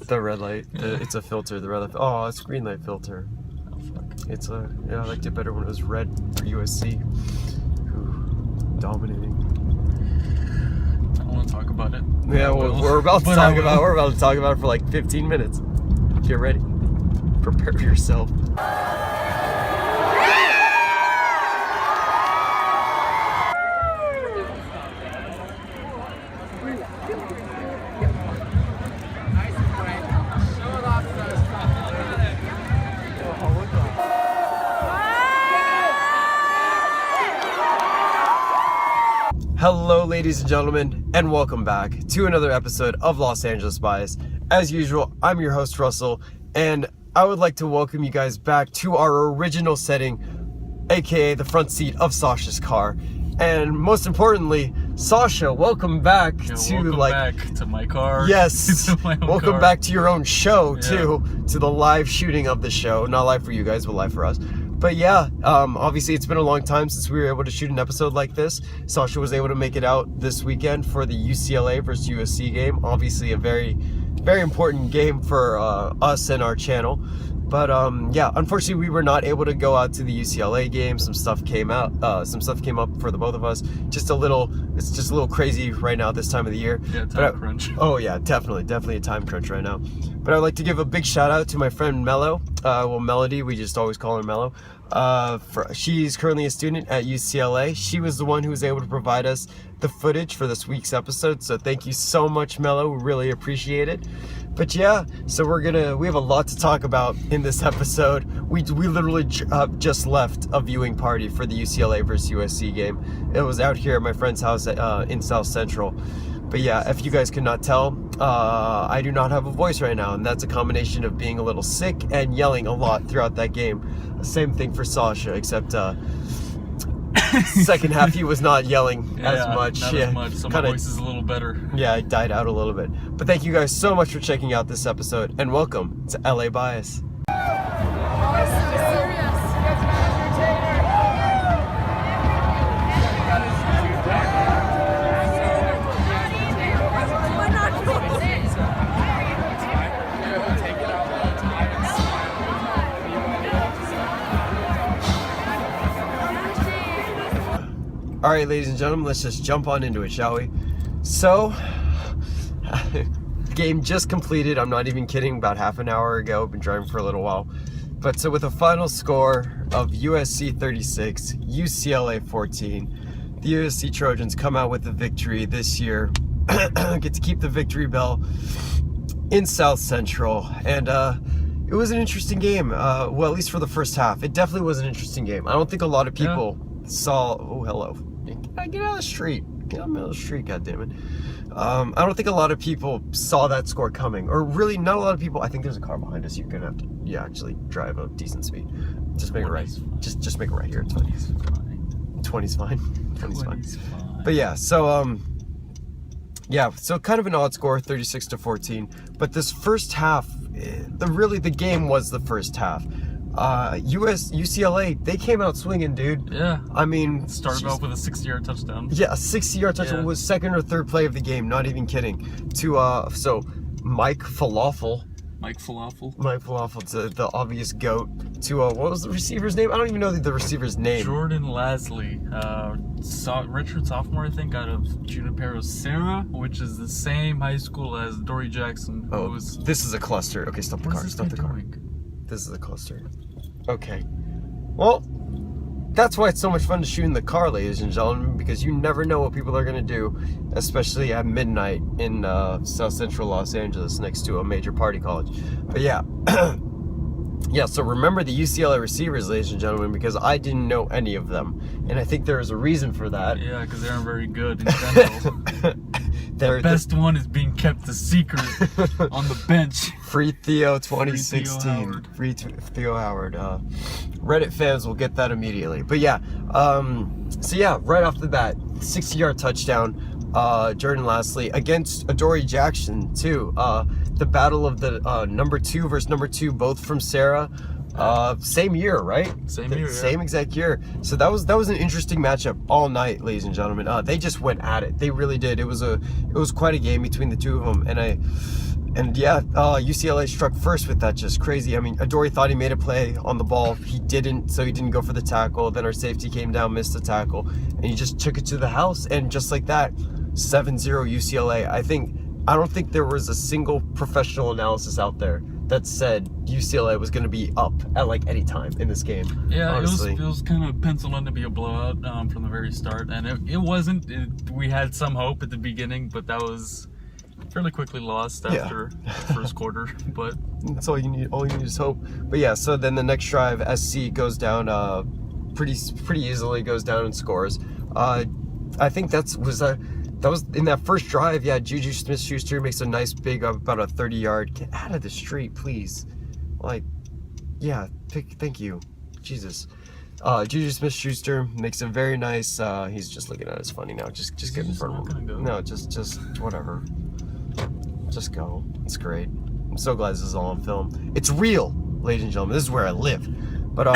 The red light. It's a filter. The red light. Oh, it's green light filter. Oh, fuck. It's I liked it better when it was red for USC. Ooh, dominating. I don't want to talk about it. Yeah, we're about to talk about. We're about to talk about it for like 15 minutes. Get ready. Prepare yourself. Hello, ladies and gentlemen, and welcome back to another episode of Los Angeles Bias. As usual, I'm your host, Russell, and I would like to welcome you guys back to our original setting, aka the front seat of Sasha's car. And most importantly, Sasha, welcome back to my car. Yes, to my own welcome car. back to your own show too, to the live shooting of the show. Not live for you guys, but live for us. But yeah, obviously it's been a long time since we were able to shoot an episode like this. Sasha was able to make it out this weekend for the UCLA versus USC game. Obviously a very, very important game for us and our channel. But yeah, unfortunately we were not able to go out to the UCLA game. Some stuff came up for the both of us. It's just a little crazy right now this time of the year. Yeah, time crunch. Oh yeah, definitely a time crunch right now. But I'd like to give a big shout out to my friend Mello. Melody, we just always call her Mello. She's currently a student at UCLA. She was the one who was able to provide us the footage for this week's episode. So thank you so much, Mello. We really appreciate it. But yeah, so we have a lot to talk about in this episode. We literally just left a viewing party for the UCLA versus USC game. It was out here at my friend's house in South Central. But yeah, if you guys could not tell, I do not have a voice right now, and that's a combination of being a little sick and yelling a lot throughout that game. Same thing for Sasha, except second half he was not yelling as much. As much. So my voice is a little better. Yeah, it died out a little bit. But thank you guys so much for checking out this episode, and welcome to LA Bias. All right, ladies and gentlemen, let's just jump on into it, shall we? So, game just completed. I'm not even kidding. About half an hour ago. Been driving for a little while. But so with a final score of USC 36, UCLA 14, the USC Trojans come out with the victory this year. Get to keep the victory bell in South Central. And it was an interesting game. Well, at least for the first half. It definitely was an interesting game. I don't think a lot of people saw... Oh, hello. Get out of the street. Get out of the middle of the street, goddammit. I don't think a lot of people saw that score coming. Or really, not a lot of people. I think there's a car behind us. You're going to have to actually drive a decent speed. Just make it right. Just make it right here. It's fine. 20's fine. 20's fine. But yeah, so so kind of an odd score, 36-14. But this first half, the game was the first half. UCLA, they came out swinging, dude. Yeah. I mean... Started off with a 60-yard touchdown. Yeah, a 60-yard touchdown was second or third play of the game, not even kidding. So Mike Falafel, to the obvious GOAT, to, what was the receiver's name? I don't even know the receiver's name. Jordan Lasley, redshirt sophomore, I think, out of Junipero Serra, which is the same high school as Dory Jackson. This is a cluster. Okay, stop the car. This is a cluster. Okay. Well, that's why it's so much fun to shoot in the car, ladies and gentlemen, because you never know what people are going to do, especially at midnight in South Central Los Angeles next to a major party college. But yeah. Yeah, so remember the UCLA receivers, ladies and gentlemen, because I didn't know any of them. And I think there is a reason for that. Yeah, because they aren't very good in general. The best one is being kept a secret on the bench. Free Theo 2016. Free Theo Howard. Reddit fans will get that immediately. But yeah, so yeah, right off the bat, 60-yard touchdown. Jordan Lasley against Adoree Jackson too. The battle of the number 2 versus number 2, both from Sarah. Same year, right? Same year, Same exact year. So that was an interesting matchup all night, ladies and gentlemen. They just went at it. They really did. It was quite a game between the two of them, and And yeah, UCLA struck first with that, just crazy. I mean, Adoree thought he made a play on the ball. He didn't, so he didn't go for the tackle. Then our safety came down, missed the tackle, and he just took it to the house. And just like that, 7-0 UCLA. I don't think there was a single professional analysis out there that said UCLA was going to be up at like any time in this game. Yeah, honestly. it was kind of penciled in to be a blowout from the very start, and it wasn't. We had some hope at the beginning, but that was fairly quickly lost after the first quarter. But that's all you need. All you need is hope. But yeah, so then the next drive, SC goes down pretty easily. Goes down and scores. I think that was in that first drive. Yeah, Juju Smith-Schuster makes a nice big about a 30-yard. Get out of the street, please. Like, yeah, thank you, Jesus. Juju Smith-Schuster makes a very nice. He's just looking at us funny now. Just get in front of him. Go. No, just whatever. Just go. It's great. I'm so glad this is all on film. It's real, ladies and gentlemen. This is where I live. But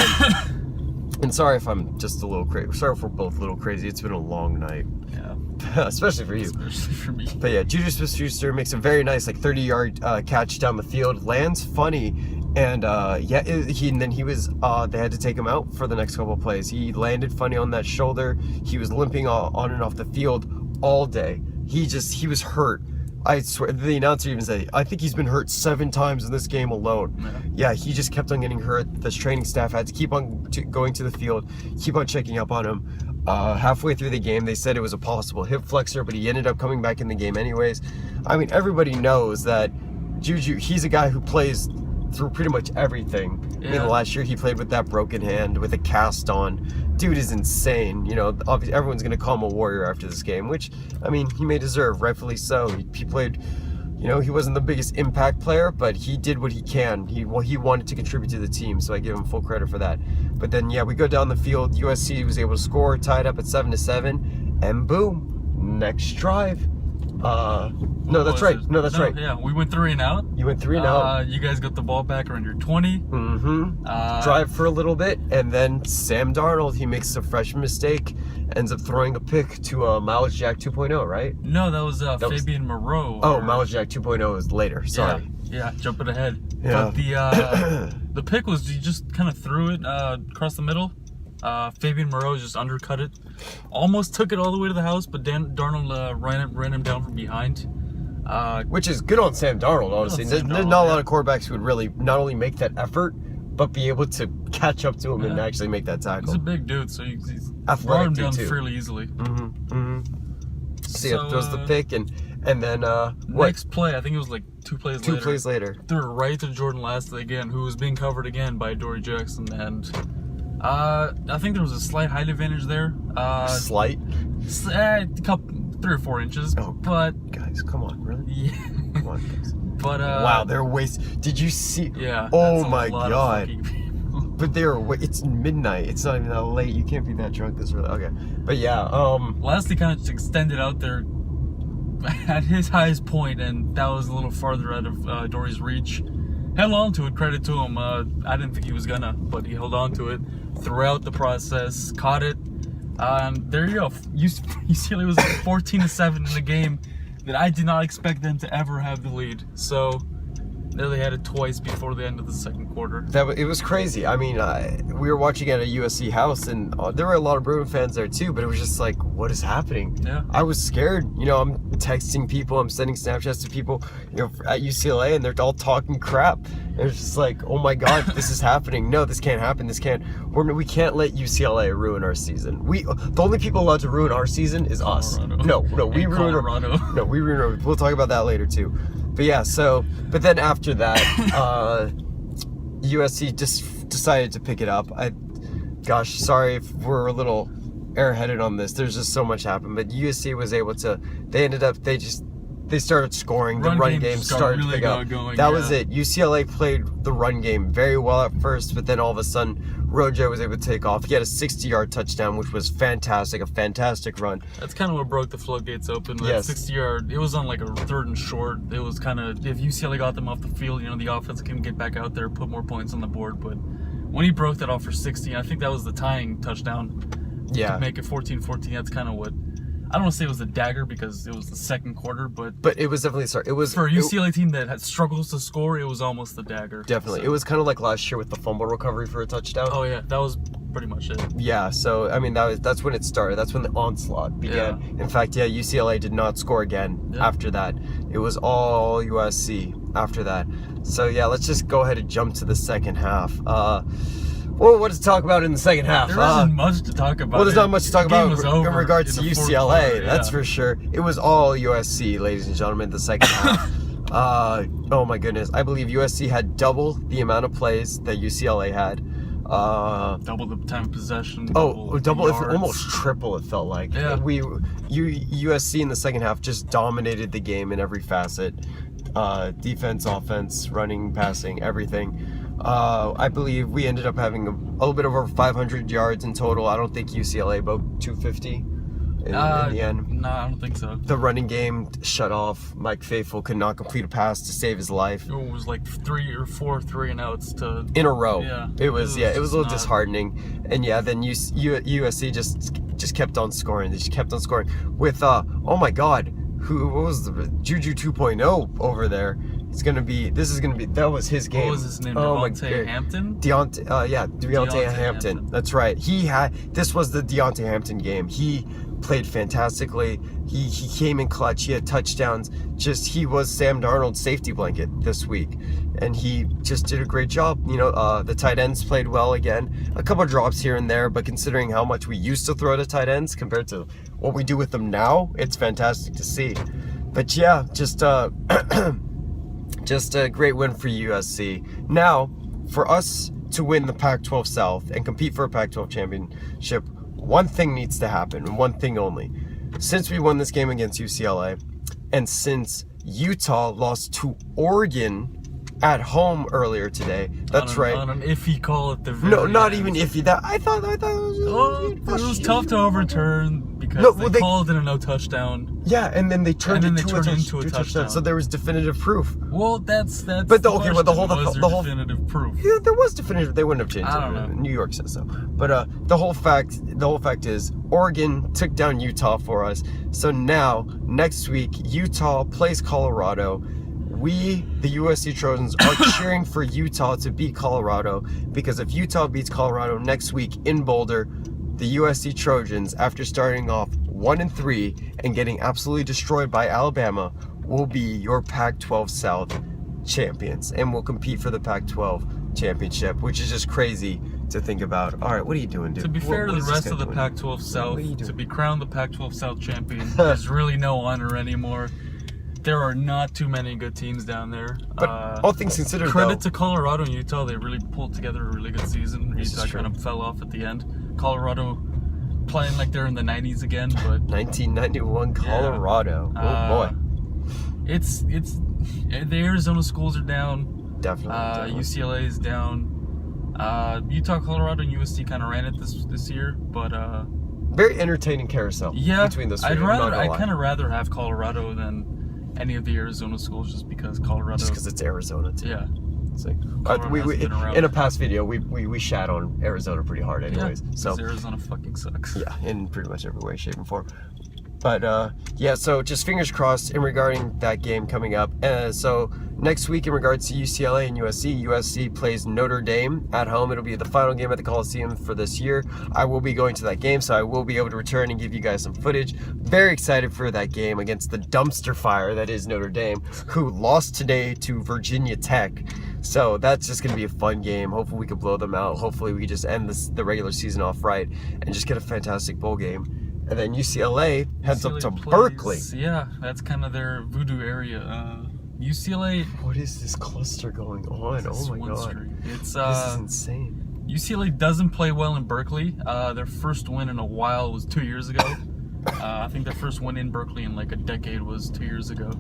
and sorry if I'm just a little crazy. Sorry if we're both a little crazy. It's been a long night. Yeah. Especially for you. Especially for me. But yeah, Juju Smith-Schuster makes a very nice 30-yard catch down the field, lands funny, and he was they had to take him out for the next couple of plays. He landed funny on that shoulder. He was limping on and off the field all day. He was hurt. I swear, the announcer even said, I think he's been hurt 7 times in this game alone. Yeah, he just kept on getting hurt. The training staff had to keep on going to the field, keep on checking up on him. Halfway through the game, they said it was a possible hip flexor, but he ended up coming back in the game anyways. I mean, everybody knows that Juju, he's a guy who plays through pretty much everything. Yeah. I mean, last year he played with that broken hand, with a cast on. Dude is insane. You know, obviously everyone's going to call him a warrior after this game, which, I mean, he may deserve, rightfully so. He played, you know, he wasn't the biggest impact player, but he did what he can. He wanted to contribute to the team, so I give him full credit for that. But then, yeah, we go down the field. USC was able to score, tied up at 7-7, and boom, next drive. No, that's right. Yeah, we went 3 and out. You went 3 and out. You guys got the ball back around your 20. Mm-hmm. Drive for a little bit, and then Sam Darnold, he makes a freshman mistake, ends up throwing a pick to Miles Jack 2.0, right? No, that was Fabian Moreau. Oh, Miles Jack 2.0 is later. Sorry. Yeah, jumping ahead. Yeah. But the pick was, you just kind of threw it across the middle. Fabian Moreau just undercut it, almost took it all the way to the house, but Darnold ran him down from behind. Which is good on Sam Darnold, honestly. There's not a lot of quarterbacks who would really not only make that effort, but be able to catch up to him and actually make that tackle. He's a big dude, so he's athletic him down too. Fairly easily. So yeah, throws the pick, and then next play, I think it was like 2 plays later. 2 plays later. Threw it right to Jordan Lastly again, who was being covered again by Adoree Jackson, and I think there was a slight height advantage there. Slight? A couple, 3 or 4 inches. Oh, but guys, come on, really? Yeah. Come on, guys. But wow, they're waste. Did you see? Yeah. Oh my god. But it's midnight. It's not even that late. You can't be that drunk this early. Okay. But yeah. Lastly kind of just extended out there at his highest point, and that was a little farther out of Dory's reach. Held on to it, credit to him. I didn't think he was gonna, but he held on to it throughout the process, caught it. There you go. UCLA was 14-7 in the game that I did not expect them to ever have the lead. So there they had it twice before the end of the second quarter. It was crazy. I mean, we were watching at a USC house, and there were a lot of Bruin fans there too, but it was just like, what is happening? Yeah. I was scared. You know, I'm texting people, I'm sending Snapchats to people, you know, at UCLA, and they're all talking crap. And it's just like, oh my God, this is happening. No, this can't happen. We can't let UCLA ruin our season. The only people allowed to ruin our season is us. No, we ruin Colorado. No, we ruin. We'll talk about that later too. But yeah, but then after that, USC just decided to pick it up. Gosh, sorry if we're a little airheaded on this. There's just so much happened, but USC was able to. They started scoring. The run game started to pick up. That was it. UCLA played the run game very well at first, but then all of a sudden, Rojo was able to take off. He had a 60-yard touchdown, which was fantastic, a fantastic run. That's kind of what broke the floodgates open. Yes. 60-yard, it was on like a 3rd and short. It was kind of, if UCLA got them off the field, you know, the offense can get back out there, put more points on the board. But when he broke that off for 60, I think that was the tying touchdown. Yeah. To make it 14-14, that's kind of what I don't want to say it was a dagger because it was the second quarter, but it was definitely it was for a UCLA team that struggles to score, it was almost a dagger. Definitely. So. It was kind of like last year with the fumble recovery for a touchdown. Oh yeah, that was pretty much it. Yeah, so I mean that's when it started. That's when the onslaught began. Yeah. In fact, UCLA did not score again after that. It was all USC after that. So yeah, let's just go ahead and jump to the second half. Well, what to talk about in the second half? There isn't much to talk about. Well, there's not much to talk about in regards to UCLA. Quarter, that's for sure. It was all USC, ladies and gentlemen, the second half. Oh my goodness. I believe USC had double the amount of plays that UCLA had. Double the time of possession. Double, almost triple, it felt like. Yeah. USC in the second half just dominated the game in every facet. Defense, offense, running, passing, everything. I believe we ended up having a little bit over 500 yards in total. I don't think UCLA about 250 in the end. No, I don't think so. The running game shut off. Mike Faithful could not complete a pass to save his life. It was like 3 or 4 3-and-outs in a row. Yeah. It was a little disheartening. And then USC just kept on scoring. They just kept on scoring with oh my God, what was the Juju 2.0 over there? That was his game. What was his name? Deontay Hampton? Deontay Hampton. That's right. This was the Deontay Hampton game. He played fantastically. He came in clutch. He had touchdowns. He was Sam Darnold's safety blanket this week. And he just did a great job. The tight ends played well again. A couple of drops here and there, but considering how much we used to throw to tight ends compared to what we do with them now, it's fantastic to see. But yeah, just a great win for USC. Now, for us to win the Pac-12 South and compete for a Pac-12 championship, one thing needs to happen, and one thing only. Since we won this game against UCLA, and since Utah lost to Oregon at home earlier today, that's right. On an iffy call at the very No, not end. even iffy. I thought it was tough to overturn because they called it a no touchdown. Yeah, and then they turned it into a touchdown. So there was definitive proof. Well, that's. But the whole definitive proof. Yeah, there was definitive. They wouldn't have changed it. I don't know. New York says so. But the whole fact is Oregon took down Utah for us. So now next week Utah plays Colorado. We, the USC Trojans, are cheering for Utah to beat Colorado, because if Utah beats Colorado next week in Boulder, the USC Trojans, after starting off 1-3 and getting absolutely destroyed by Alabama, will be your Pac-12 South champions and will compete for the Pac-12 championship, which is just crazy to think about. All right, what are you doing, dude? To be fair to the rest of the Pac-12 South, to be crowned the Pac-12 South champion, there's really no honor anymore. There are not too many good teams down there. But all things considered, credit to Colorado and Utah. They really pulled together a really good season. Utah kind of fell off at the end. Colorado playing like they're in the 90s again, but 1991 Colorado. Yeah. Oh boy. It's the Arizona schools are down. Definitely. UCLA is down. Utah, Colorado, and USC kind of ran it this year, but very entertaining carousel. Between those three. I'd kind of rather have Colorado than any of the Arizona schools, just because Colorado. Just because it's Arizona too. Yeah. It's like, in a past video, we shat on Arizona pretty hard, anyways. Yeah, so Arizona fucking sucks. Yeah, in pretty much every way, shape, and form. But so just fingers crossed in regarding that game coming up. So next week, in regards to UCLA and USC plays Notre Dame at home. It'll be the final game at the Coliseum for this year. I will be going to that game, so I will be able to return and give you guys some footage. Very excited for that game against the dumpster fire that is Notre Dame, who lost today to Virginia Tech. So that's just going to be a fun game. Hopefully we can blow them out. Hopefully we can just end the regular season off right and just get a fantastic bowl game. And then UCLA heads up to Berkeley. Yeah, that's kind of their voodoo area. UCLA. What is this cluster going on? Oh my God. This is insane. UCLA doesn't play well in Berkeley. Their first win in a while was 2 years ago. I think their first win in Berkeley in like a decade was 2 years ago.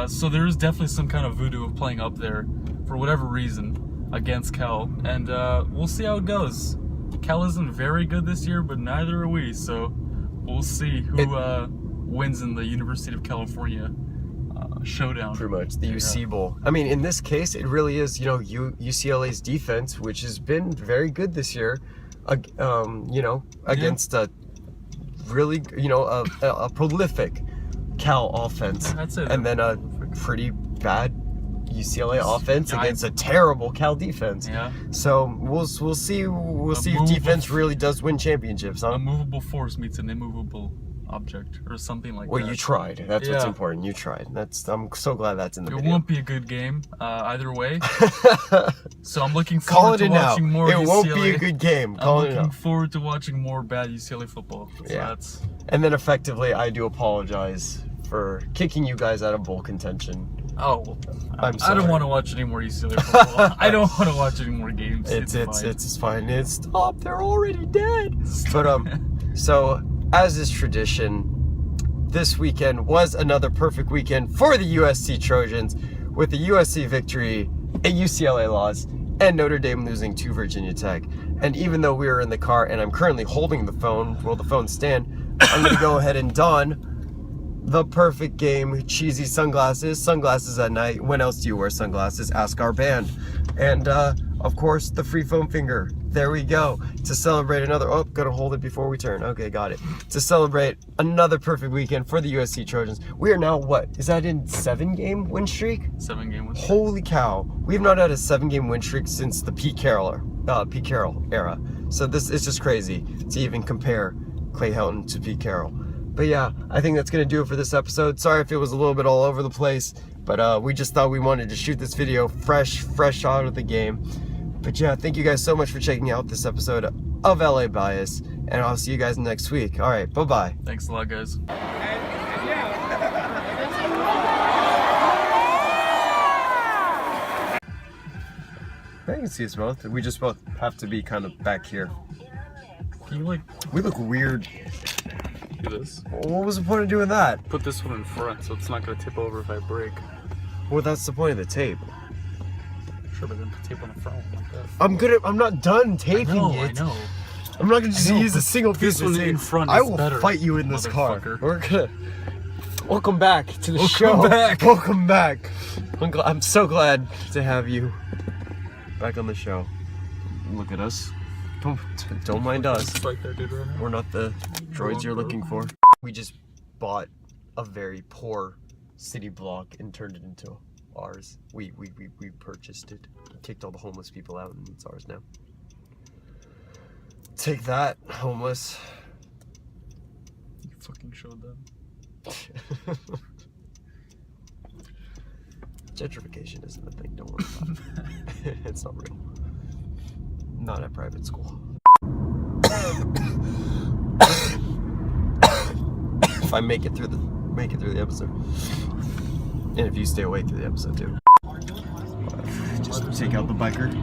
So there is definitely some kind of voodoo of playing up there for whatever reason against Cal. And we'll see how it goes. Cal isn't very good this year, but neither are we. So we'll see who wins in the University of California showdown. Pretty much, the UC Bowl. I mean, in this case, it really is, UCLA's defense, which has been very good this year, against really, a prolific Cal offense, and then a pretty bad UCLA offense against a terrible Cal defense. Yeah. So we'll see if defense really does win championships, huh? A movable force meets an immovable object or something like that. Well, you tried. That's what's important. You tried. I'm so glad that's in the video. It won't be a good game either way. So I'm looking forward to watching more UCLA. It won't be a good game. I'm looking forward to watching more bad UCLA football. So yeah. And then effectively, I do apologize for kicking you guys out of bowl contention. Oh, I'm sorry. I don't want to watch any more UCLA football. I don't want to watch any more games. It's fine. Stop. They're already dead. But so as is tradition, this weekend was another perfect weekend for the USC Trojans, with the USC victory, a UCLA loss, and Notre Dame losing to Virginia Tech. And even though we were in the car and I'm currently holding the phone, will the phone stand, I'm going to go ahead and don the perfect game cheesy sunglasses at night. When else do you wear sunglasses? Ask our band. And of course, the free foam finger. There we go. To celebrate another, gotta hold it before we turn. Okay, got it. To celebrate another perfect weekend for the USC Trojans. We are now, what, is that in 7-game win streak? 7-game win streak. Holy cow. We've not had a 7-game win streak since the Pete Carroll era. So this is just crazy to even compare Clay Helton to Pete Carroll. But yeah, I think that's going to do it for this episode. Sorry if it was a little bit all over the place, but we just thought we wanted to shoot this video fresh out of the game. But yeah, thank you guys so much for checking out this episode of LA Bias, and I'll see you guys next week. All right, bye-bye. Thanks a lot, guys. I can see us both. We just both have to be kind of back here. Can you We look weird. Do this? What was the point of doing that? Put this one in front so it's not going to tip over if I break. Well, that's the point of the tape. Sure, but then put tape on the front one like that. I'm not done taping it. I know. I'm not gonna just use a single piece of tape. In front I will better, fight you in this car. We're gonna. Welcome back to the show. Welcome back. I'm so glad to have you back on the show. Look at us. Don't mind us. Like that dude right now. We're not the droids you're looking for. We just bought a very poor city block and turned it into ours. We purchased it. Kicked all the homeless people out, and it's ours now. Take that, homeless. You fucking showed them. Gentrification isn't a thing, don't worry about it. It's not real. Not at private school. If I make it through the episode. And if you stay awake through the episode too. Just take out the biker.